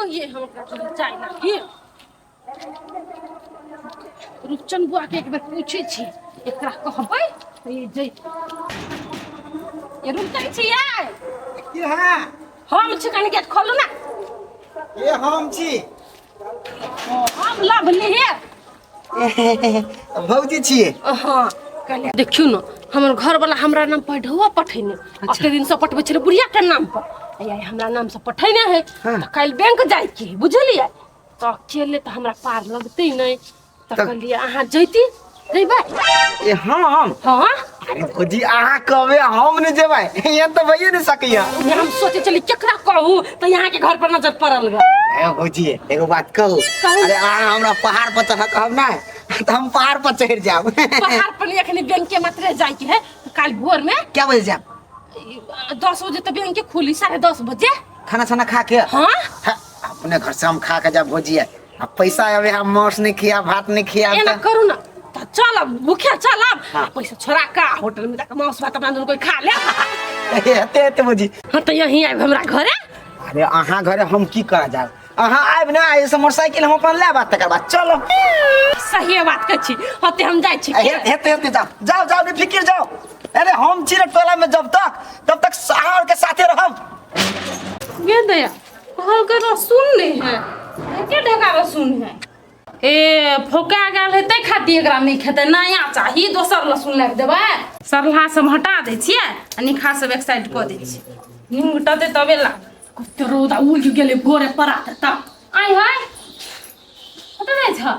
ये हम जाए ना ये रूपचंद बुआ के एक बार पूछे छी एकरा कहबै त ये जे ये रूपचंद छी यार की है हम छी कनी गेट खोलू ना ये हम छी हम लवली है भौजी छिए हां कहले देखियो न हमर घर वाला हमरा नाम पर ढौआ पठैने अते दिन से पठबै छले बुढ़िया के नाम पर आई हमरा नाम से पठैने है त काल बैंक जाय के बुझलिए त अकेले त हमरा पार लगतै नै त कहलिए अहाँ जैती जइबै ए हम हां अरे भौजी अहाँ कहबे हम न जेबै यहाँ त भइए न सकैया हम सोचे चली केकरा कहू त यहाँ के घर पर नजर पड़ल ग ए भौजी एगो बात कहू अरे अहाँ हमरा पहाड़ पर चढ़ कहब ना त हम पहाड़ पर चढ़ जाब पहाड़ पर एखनी बैंक के मात्र जाय के है काल भोर में क्या बजे जाब 10 बजे त बैंक के खुली 10:30 बजे खाना छाना खा के हां अपने घर से हम खा के जाब भौजी अब पैसा आवे हम मांस नहीं खिया भात नहीं खिया एना करू ना त चल भूखे चल पैसा छोरा का होटल में जाके मांस भात अपना कोई खा ले एते भौजी हां त यहीं आइब हमरा घरे अरे अहाँ घरे हम की करा जाब अहाँ आइब ना ऐसे मोटरसाइकिल हम अपन ले बात तकर बाद चलो सही बात कह छी होते हम जाय छी हेते जाओ जाओ नहीं फिकिर जाओ अरे हम चिरे टोला में जब तक सहार के साथे रहब ये दया कहल कर सुन नहीं है के ढका सुन है ए फोका गेल है तै खाती एकरा नहीं खेते नया चाही दोसर लहसुन लाग देबै सरला सब हटा दै छियै आ निखा सब एक साइड क दै छियै निंगटते तबे ला कते रौदा उल गेले भोरे परात त आइ हाय कत जाय छ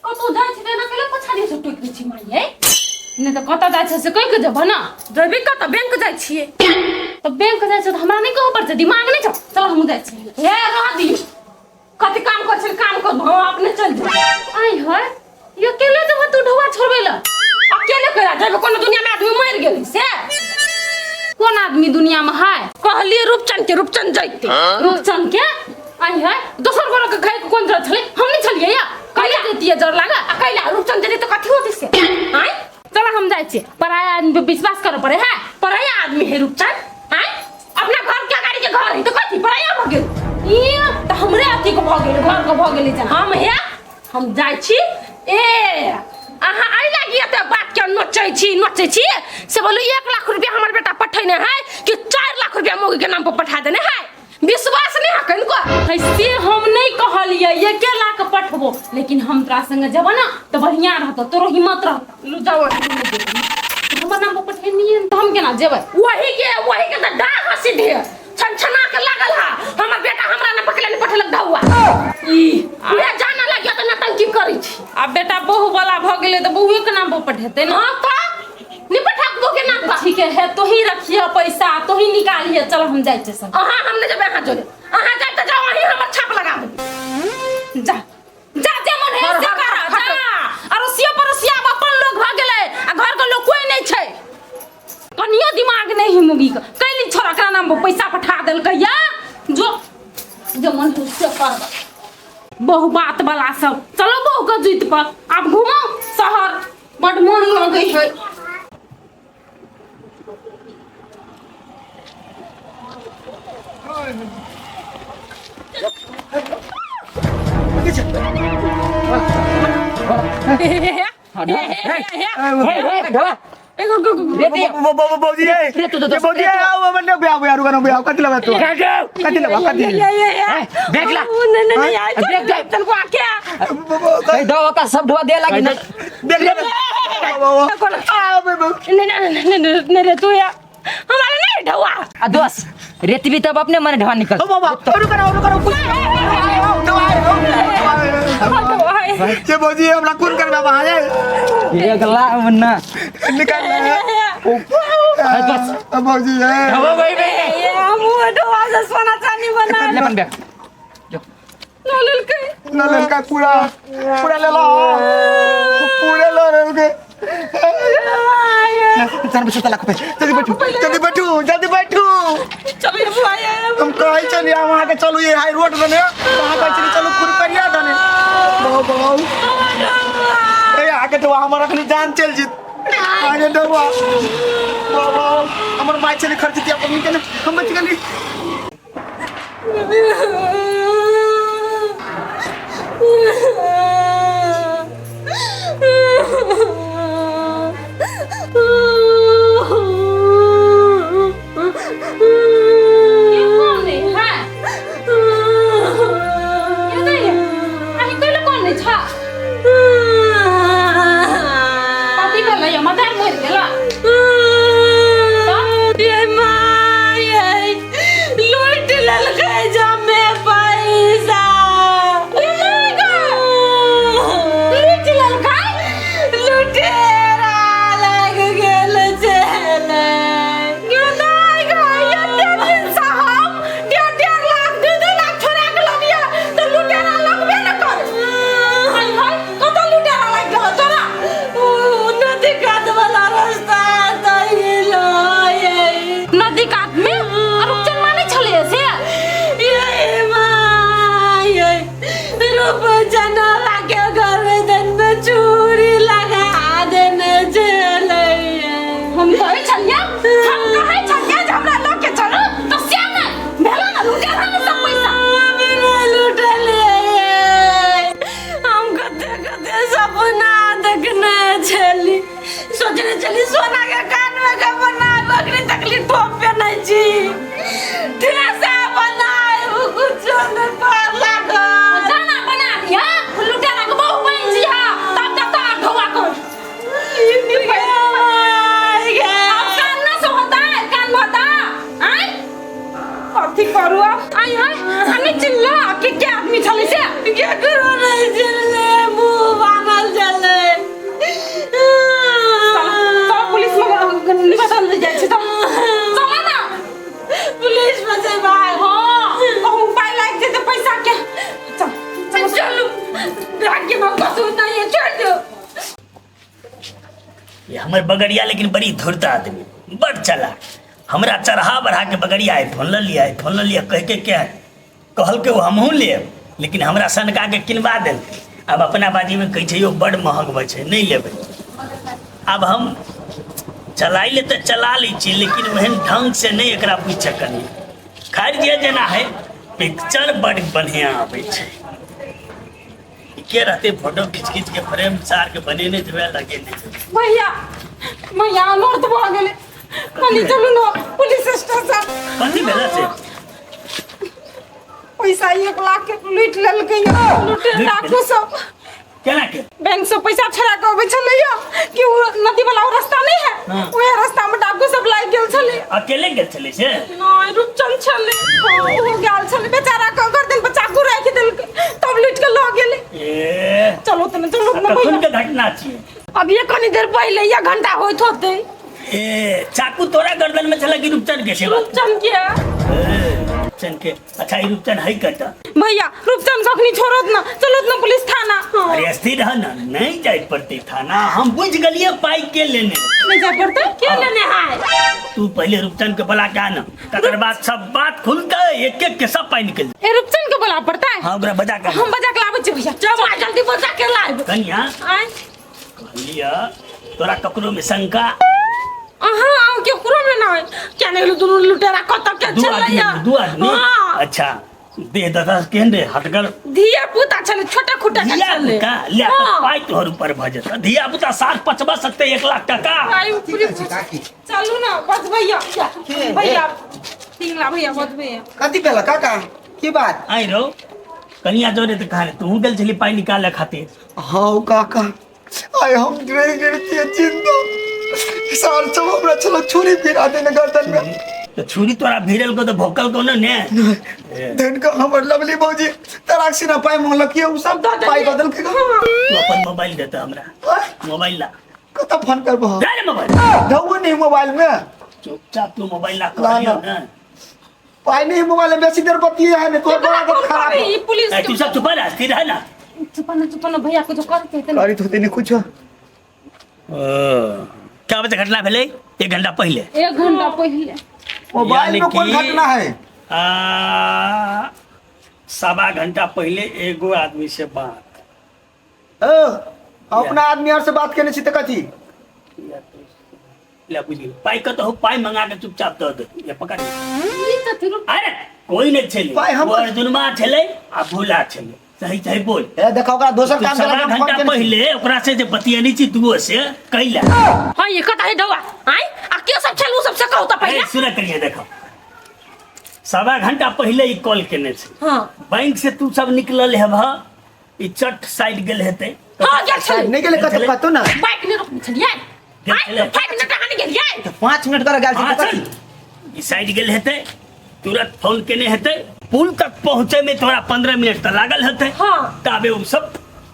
कत जाय छ ना केले पछाडी से टोक दै छी माई ने त कत जाय छ से कह के जब ना जबी कत बैंक जाय छियै त बैंक जाय छ त हमरा नहीं कहू पर दिमाग नहीं छ चल हम जाय छी हे रह दियो कति काम कर छ काम कर हम अपने चल जाय आइ हाय ये अकेले जब तू ढोवा छोड़बे ल अकेले करा जब कोनो दुनिया में आदमी मर गेल से कौन आदमी दुनिया में है कहलिए रूपचंद जैते रूपचंद के आई है दोसर गोरा के खाए कौन जर छले हम नहीं छलिए या कहले देतिए जर लागा अकेला रूपचंद जरे तो कथि होती से हैं चला हम जाय छे पराया आदमी पे विश्वास करे पड़े है पराया आदमी है रूपचंद हैं अपना घर के गाड़ी के घर है तो कथि पराया भ गेल ई त हमरे अथी को भ गेल घर को भ गेल जना हम है हम जाय छी ए अहाँ आई लागी एते बात के नोचै छी से बोलू 1 लाख रुपया हमर बेटा पठैने है कि 4 लाख रुपया मोगी के नाम पर पठा देने है विश्वास नहीं है कनको ऐसे हम नहीं कहलिए 1 लाख पठबो लेकिन हम तोरा संग जब ना तो बढ़िया रहत तोरो हिम्मत रह लू जाओ हमर नाम पर पठैनिए तो हम केना जेबै वही के त डा हंसी दे छनछना के लागल हा हमर बेटा हमरा न पकले न पठलक धौआ ई पूरा जाना लगिया त नटंकी करै छी अब बेटा बहु वाला भ गेले त बहुए के नाम पर पठेते न हां त नि पठाक दो के नाम पर ठीक है तो ही रखिए पैसा तो ही निकालिए चलो हम जाय छे सब हां हम ने जबे हां जोरे अहां जाय त जाओ वही हमर छाप लगा दे जा जे मन है से कर जा अरसिया परसिया अपन लोग भ गेले आ घर के लोग कोई नहीं छै कनियो दिमाग नहीं मुगी का कैली छोरा का नाम पर पैसा पठा देल कहिया जो मन तो से कर बहु बात वाला सब चलो बहु का जीत पर आप घूमो शहर बड़ मन लगे है बौजी आओ मने ब्याह रुका ब्याह कति लगा तू कति देखला देख तन को आके कई दवा का सब ढवा दे लगी देख नहीं रे तू या हमारे नहीं ढवा आ दोस्त रेती भी तब अपने मन ढवा निकल बाबा रुका ये बौजी हमरा कौन करबा वहां जाए एक लाख मन्ना निकाल बस बौजी है ढवा भाई बे ये हम ढवा से सोना चांदी बना ले मन बैग जो नलल का पूरा ले लो पूरा ले के चल बस चला पे जल्दी बैठो चलो ये बुआया हम कहीं चलिए वहां के चलो ये हाई रोड बने वहां पे चलो खुरपरिया दने बाबा ए आगे तो हमारा अपनी जान चल जीत आगे दवा बाबा हमर माई चली खर्च दिया अपन के हम बच गली हमर बगड़िया लेकिन बड़ी धुरता आदमी, बड़ चला। हमरा चढ़ा बढ़ा के बगड़िया आईफोन ले लिया कह के क्या कहल के वो हमहूँ लेब, लेकिन हमरा सनका के किनवा देल। अब अपना बाजी में कह छै यो बड़ महंग बे छै, नहीं लेबै। अब हम चलाई ले तो चला ली छी, लेकिन वहन ढंग से नहीं एकरा पूछ कनी। खैर जे जेना है पिक्चर बड़ बढ़िया आबै छै। के रहते फोटो खींच खींच के फ्रेम सार के बनेने जबे लगे भैया भैया अनर्थ भ गेले, कनी चलू न पुलिस स्टेशन। कथी भेला से पैसा 1 लाख के लूट लेलकै, लूटे डाकू सब केना के बैंक से पैसा छड़ा के अबै छलैया कि वो नदी वाला वो रास्ता नहीं है, हाँ। वही रास्ता में डाकू सब लाग गेल छलै। अकेले गेल छलै से नहीं रुपचन छलै, वो गेल छलै बेचारा के गर्दन पर चाकू राखि देलकै, तब लूट के ल गेलै। ए चलो तने चलो न कखन भैया, के घटना छियै? अब ये कनी देर पहले 1 घंटा होइत होते। ए चाकू तोरा गर्दन में छला कि रूपचन के सेवा? रूपचन के रूपचन के। अच्छा ई रूपचन है कत? भैया रूपचन सखनी छोड़त ना, चलो न पुलिस थाना। अरे स्थिर रह ना, नहीं जाए पड़ते थाना। हम बुझ गलिए पाई के लेने नहीं जा पड़ते के लेने है। तू पहले रूपचन के बुला के आना, तकर बाद सब बात खुलता है, एक एक के सब पाई निकल। ए रूपचन के बुला पड़ता है? हाँ ओकरा बजा के हम बजा के लाबै छी भैया, चल जल्दी बजा के लाइब। कन्या आय कहलिया तोरा ककरो में शंका? अहाँ के करो में ना क्या नहीं दोनों लुटेरा कत के चलैया। दू आदमी अच्छा दे दादा केंद्र हटकर धिया पुता चले छोटा खुटा के धिया चले। पुता ले तो पाई तोहर ऊपर भ जता। धिया पुता साथ पचबा सकते 1 लाख टका। आई ऊपरी चलू ना बस भैया भैया तिंगला भैया बस भैया कथी भेला काका की बात? आई रो कनिया जोरे त कहां तू गेल छली पाई निकाले खातिर? हाँ काका आय हम गिर गिरती जिंदा साल सब हमरा चलो छुरी फिरा देने गर्दन में। तो छुरी तोरा भिड़ल को तो भोकल को ने दिन का हमर लवली भौजी तराक्षी ना पाई मंगल के उ सब पाई बदल के तू अपन मोबाइल देता हमरा, मोबाइल ला। कत फोन करबो? दे रे मोबाइल। दऊ नहीं मोबाइल में चुपचाप तू मोबाइल ला कर लियो ना। पाई नहीं मोबाइल में बेसी देर बतिए है ने तो बड़ा खराब है। ये पुलिस ए, तू सब चुप रह, स्थिर रह ना। चुप ना भैया कुछ करते थे। करी तो नहीं कुछ क्या बजे घटना भेले? 1 घंटा पहले। 1 घंटा पहले मोबाइल में कौन घटना है? 1.25 घंटा पहले एगो आदमी से बात। अपना आदमी और से बात करने छी त कथी? ले बुझी पाई कत हो, पाई मंगा के चुपचाप दे दे। ये पकड़। ई कथि रुक अरे कोई नहीं छले, पाई हम- वो अर्जुनमा छले आ भूला छले। सही सही बोल। ए देखो ओकरा दोसर काम सवा के घंटा पहले ओकरा से जे बतियनी छी दुओ से कैला। हां ये कत है डवा आई आ के सब चलू सब से कहू त पहले। सुन करिए देखो 1.25 घंटा पहले ही कॉल केने छे। हां बैंक से तू सब निकलल है भा ई चट साइड गेल हेते। हां गेल छल नहीं गेले कत कतो ना बाइक ने रोक छलिए गेल आई छलै। 5 मिनट कहां गेलिए? 5 मिनट कर गेल हाँ, छी चल। ई साइड गेल हेते, तुरंत फोन केने हेते, पुल तक पहुंचे में थोड़ा 15 मिनट त लागल हेते। हाँ। ताबे उ सब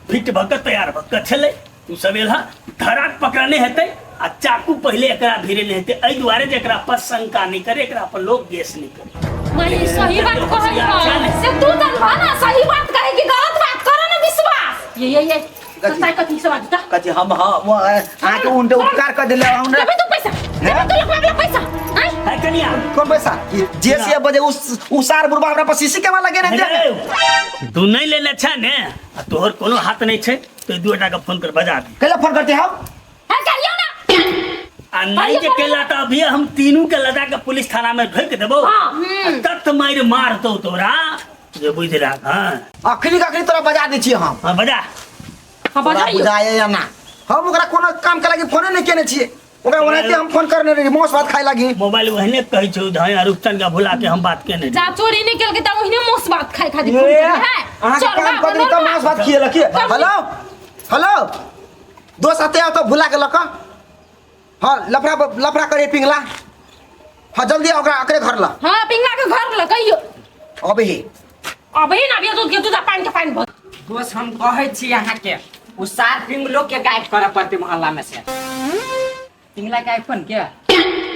फिट भक तैयार भक छले। तू सब एलहा धरा पकड़ने हेते आ चाकू पहले एकरा भिरे ने हेते। एई दुआरे जे एकरा पर शंका नहीं करे, एकरा पर लोग गेस नहीं करे। मैं सही बात कहै हां से तू जानबा ना सही बात कहे कि गलत बात करे ना विश्वास। ये कसाई कथि से बात ता कथी हम हां वो आके उनके उपकार कर दिले हमरा। देबे तू पैसा देबे तू लगवा पैसा आई है कनिया कौन पैसा? जेसी बजे उस सार बुरबा हमरा पर सीसी कैमरा लगे ना दे। तू नहीं लेले छ ने आ तोहर कोनो हाथ नहीं छे तो 2 का फोन कर बजा दी। कैला फोन करते हम? है करियो ना आ नहीं जे केला त अभी हम तीनों के लदा के पुलिस थाना में ढोक देबो। हां तत मार मारतो तोरा जे बुझ रहा। हां अखनी तोरा बजा दै छी हम। हां बजा। हां बजा बजाइयो बुझाए या ना हम ओकरा कोनो काम के लागि फोन नहीं केने छी। ओकरा ओनाते हम फोन करने रही मौस भात खाए लगी। मोबाइल वहने कहि छौ धाय रुपचन का भुला के हम बात केने जा चोरी निकल के त ओहिने मोस बात खाए खातिर फोन ए करे है अहाँ के काम कर दी त मौस भात खिए लकी। हेलो हेलो दोस्त आते आओ तो भुला के लक। हां लफड़ा करे पिंगला। हां जल्दी आओ ओकरा अकरे घर ला। हां पिंगला के घर ल कहियो अबे ही अबे ना बिया दूध के दूध पानी के पानी भर। दोस्त हम कहै छी अहाँ के उ सार पिंगलो के गायब करे पड़ते मोहल्ला में से। पिंगला के आईफोन के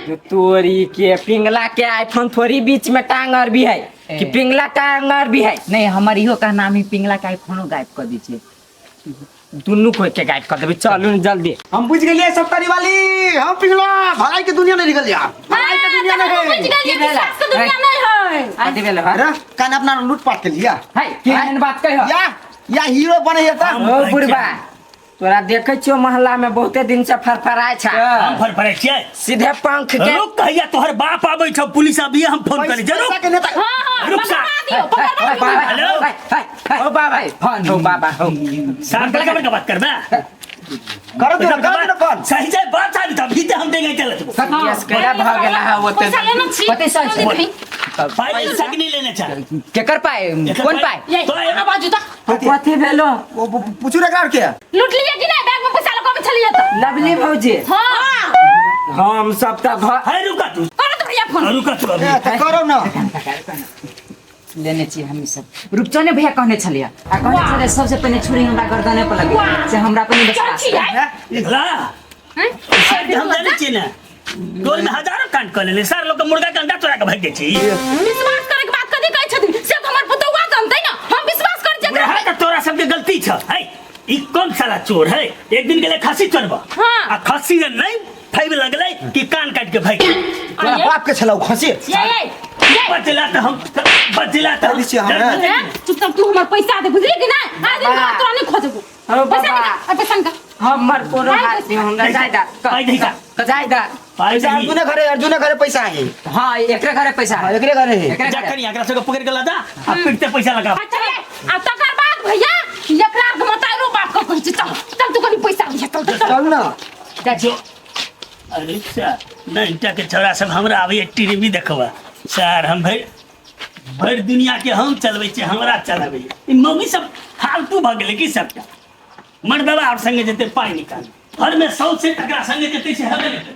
जो तोरी के पिंगला के आईफोन थोड़ी बीच में टांगर भी है कि पिंगला टांगर भी है। नहीं हमार इहो का नाम ही पिंगला का आईफोनो गायब कर दी छे। दुनू कोई के गाइड कर देबे चलू न जल्दी हम बुझ गेलिए सप्तारी वाली हम पिघला भलाई के दुनिया में निकल जा भलाई के दुनिया में है आदि बेला अरे कान अपना लूटपाट के लिया हाय केहन बात कह या हीरो बने है त ओ बुढ़बा तोरा देखे छियो मोहल्ला में बहुते दिन से फरफराय छ हम फरफराय छियै सीधे पंख के रुक कहिया तोहर बाप आबै छ पुलिस अभी हम फोन करे जरूर पैसा के नेता रुक सा हेलो ओ बाबा फोन हो बाबा हो साथ का बात करबे करो तो फोन सही से बात आबी त भीते हम देंगे चल केस केला भ गेला है वो पैसा लेना छी पते सही फाइल सक नहीं लेने चाह केकर पाए कौन पाए तो एना बाजू तो कथी भेलो वो पूछू रे कार के लूट लिया कि नहीं बैग में पैसा लगा के चलिए तो लवली भौजी हां हम सब त घर है रुका तू करो तो भैया फोन रुका तू अभी करो ना लेने चाहिए हम सब रुपचने भैया कहने छलिए आ कहने छले सबसे पहले छुरी हमरा गर्दने पर लगे से हमरा अपन चाची बस है ला हैं हम जाने छी ना टोल में हजारों कांड कर ले सार लोग मुर्गा के अंडा चोरा के भाग दे छी विश्वास करे के बात कदी कहै छथिन से तो हमर पुतौआ जानतै ना हम विश्वास कर जे वह का तोरा सब के गलती छ है ई कौन साला चोर है एक दिन के लिए खस्सी चोरबा हां आ खस्सी ने नहीं फाइव लगले कि कान काट के भाग तोरा बाप के छलाउ खसी ये बदला तो हम बदला तो पुलिस हम चुपचाप तू हमर पैसा दे बुझली कि नहीं आज दिन का तोरा नहीं खोजबो हो पैसा बाबा निकाल पैसा निकाल हमर कोनो हाथ में हमरा जायदा पाई देखा जायदा पैसा अर्जुन घरे पैसा है हां एकरे घरे पैसा है एकरे घरे है एकरे जा घरे कनी एकरा से पकड़ के लादा आ पीटते पैसा लगा अच्छा आ तकर बाद भैया एकरा के मतारो बाप का कहै छी चल तू कनी पैसा लिया चल चल ना जो अरे सर नैटा के छोरा सब हमरा आवे टीवी देखबा सर हम भर दुनिया के हम चलबै छी हमरा चलबै ई मौगी सब फालतू भ गेलै की सबटा मर्दवा और संगे जते पाई निकाल घर में 100 से टका संगे जते से हबे नहीं